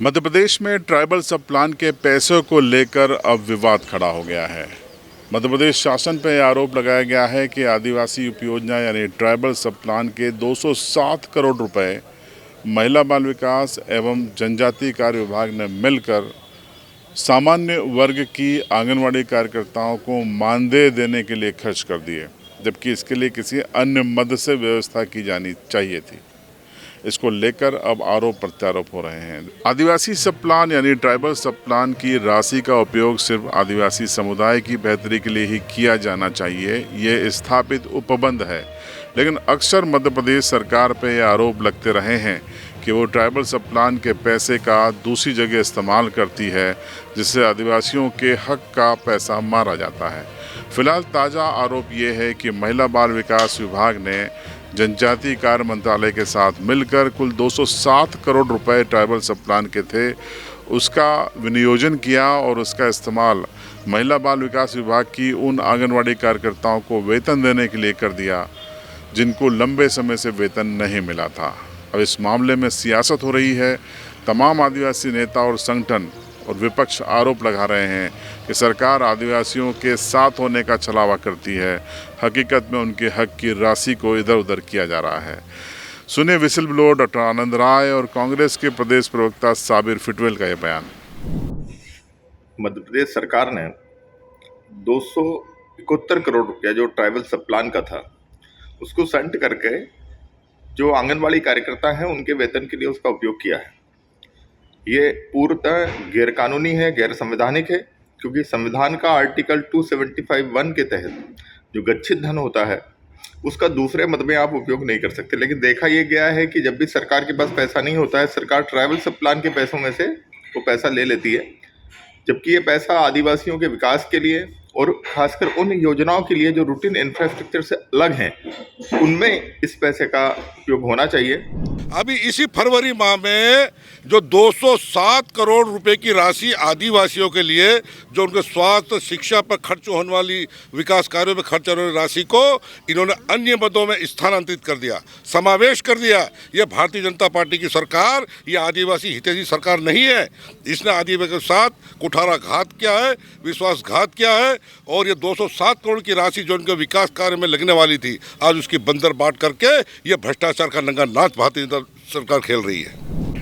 मध्य प्रदेश में ट्राइबल सब प्लान के पैसों को लेकर अब विवाद खड़ा हो गया है। मध्य प्रदेश शासन पर आरोप लगाया गया है कि आदिवासी उपयोजना यानी ट्राइबल सब प्लान के 207 करोड़ रुपए महिला बाल विकास एवं जनजातीय कार्य विभाग ने मिलकर सामान्य वर्ग की आंगनवाड़ी कार्यकर्ताओं को मानदेय देने के लिए खर्च कर दिए, जबकि इसके लिए किसी अन्य मद से व्यवस्था की जानी चाहिए थी। इसको लेकर अब आरोप प्रत्यारोप हो रहे हैं। आदिवासी सब प्लान यानी ट्राइबल सब प्लान की राशि का उपयोग सिर्फ आदिवासी समुदाय की बेहतरी के लिए ही किया जाना चाहिए, ये स्थापित उपबंध है। लेकिन अक्सर मध्य प्रदेश सरकार पर यह आरोप लगते रहे हैं कि वो ट्राइबल सब प्लान के पैसे का दूसरी जगह इस्तेमाल करती है, जिससे आदिवासियों के हक का पैसा मारा जाता है। फिलहाल ताज़ा आरोप ये है कि महिला बाल विकास विभाग ने जनजातीय कार्य मंत्रालय के साथ मिलकर कुल 207 करोड़ रुपए ट्राइबल सब प्लान के थे, उसका विनियोजन किया और उसका इस्तेमाल महिला बाल विकास विभाग की उन आंगनवाड़ी कार्यकर्ताओं को वेतन देने के लिए कर दिया जिनको लंबे समय से वेतन नहीं मिला था। अब इस मामले में सियासत हो रही है। तमाम आदिवासी नेता और संगठन और विपक्ष आरोप लगा रहे हैं कि सरकार आदिवासियों के साथ होने का छलावा करती है, हकीकत में उनके हक की राशि को इधर उधर किया जा रहा है। सुनिए विसिल ब्लोअर डॉक्टर आनंद राय और कांग्रेस के प्रदेश प्रवक्ता साबिर फिटवेल का यह बयान। मध्य प्रदेश सरकार ने 271 करोड़ रुपया जो ट्राइबल सब प्लान का था उसको संट करके जो आंगनवाड़ी कार्यकर्ता हैं उनके वेतन के लिए उसका उपयोग किया है। ये पूर्णतः गैरकानूनी है, गैर संवैधानिक है, क्योंकि संविधान का आर्टिकल 275(1) के तहत जो गच्छित धन होता है उसका दूसरे मद में आप उपयोग नहीं कर सकते। लेकिन देखा यह गया है कि जब भी सरकार के पास पैसा नहीं होता है, सरकार ट्राइबल सब प्लान के पैसों में से वो पैसा ले लेती है, जबकि ये पैसा आदिवासियों के विकास के लिए और खासकर उन योजनाओं के लिए जो रूटीन इंफ्रास्ट्रक्चर से अलग हैं, उनमें इस पैसे का उपयोग होना चाहिए। अभी इसी फरवरी माह में जो 207 करोड़ रुपए की राशि आदिवासियों के लिए जो उनके स्वास्थ्य शिक्षा पर खर्च होने वाली विकास कार्यों में खर्च होने वाली राशि को इन्होंने अन्य मदों में स्थानांतरित कर दिया, समावेश कर दिया। ये भारतीय जनता पार्टी की सरकार, ये आदिवासी हितैषी सरकार नहीं है। इसने आदिवासियों के साथ कुठाराघात किया है, विश्वासघात किया है और ये 207 करोड़ की राशि जो उनके विकास कार्य में लगने वाली थी, आज उसकी बंदर बाट करके ये भ्रष्टाचार का नंगा नाच भारतीय जनता सरकार खेल रही है।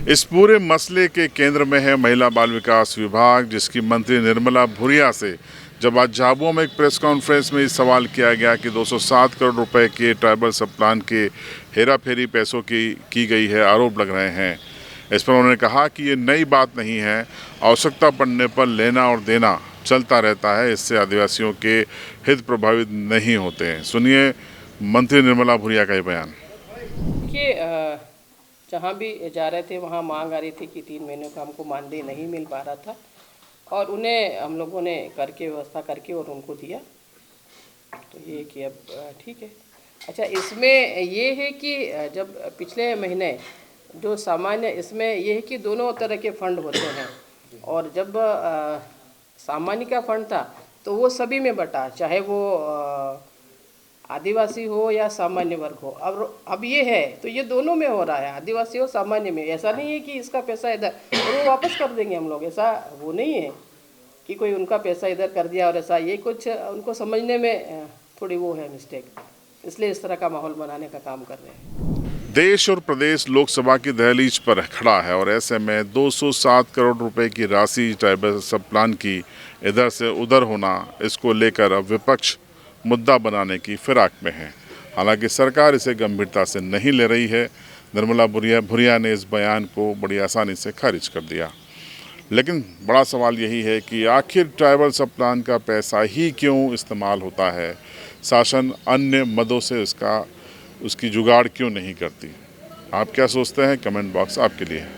इस पूरे मसले के केंद्र में है महिला बाल विकास विभाग, जिसकी मंत्री निर्मला भूरिया से जब आज झाबुआ में एक प्रेस कॉन्फ्रेंस में इस सवाल किया गया कि 207 करोड़ रुपए के ट्राइबल सब प्लान के हेरा फेरी पैसों की गई है, आरोप लग रहे हैं। इस पर उन्होंने कहा कि ये नई बात नहीं है, आवश्यकता पड़ने पर लेना और देना चलता रहता है, इससे आदिवासियों के हित प्रभावित नहीं होते हैं। सुनिए मंत्री निर्मला भूरिया का ये बयान। देखिए, जहाँ भी जा रहे थे वहाँ मांग आ रही थी कि 3 महीनों का हमको मानदेय नहीं मिल पा रहा था और उन्हें हम लोगों ने करके व्यवस्था करके और उनको दिया। तो ये कि अब ठीक है। अच्छा, इसमें ये है कि जब पिछले महीने जो सामान्य, इसमें ये है कि दोनों तरह के फंड होते हैं और जब सामान्य का फंड था तो वो सभी में बटा, चाहे वो आदिवासी हो या सामान्य वर्ग हो। अब ये है तो ये दोनों में हो रहा है, आदिवासी हो सामान्य में। ऐसा नहीं है कि इसका पैसा इधर और वो वापस कर देंगे हम लोग, ऐसा वो नहीं है कि कोई उनका पैसा इधर कर दिया और ऐसा। ये कुछ उनको समझने में थोड़ी वो है मिस्टेक, इसलिए इस तरह का माहौल बनाने का काम कर रहे हैं। देश और प्रदेश लोकसभा की दहलीज पर खड़ा है और ऐसे में 207 करोड़ रुपए की राशि ट्राइबल सब प्लान की इधर से उधर होना, इसको लेकर अब विपक्ष मुद्दा बनाने की फिराक में है। हालांकि सरकार इसे गंभीरता से नहीं ले रही है। निर्मला भूरिया ने इस बयान को बड़ी आसानी से खारिज कर दिया। लेकिन बड़ा सवाल यही है कि आखिर ट्राइबल सब प्लान का पैसा ही क्यों इस्तेमाल होता है, शासन अन्य मदों से उसकी जुगाड़ क्यों नहीं करती। आप क्या सोचते हैं? कमेंट बॉक्स आपके लिए है।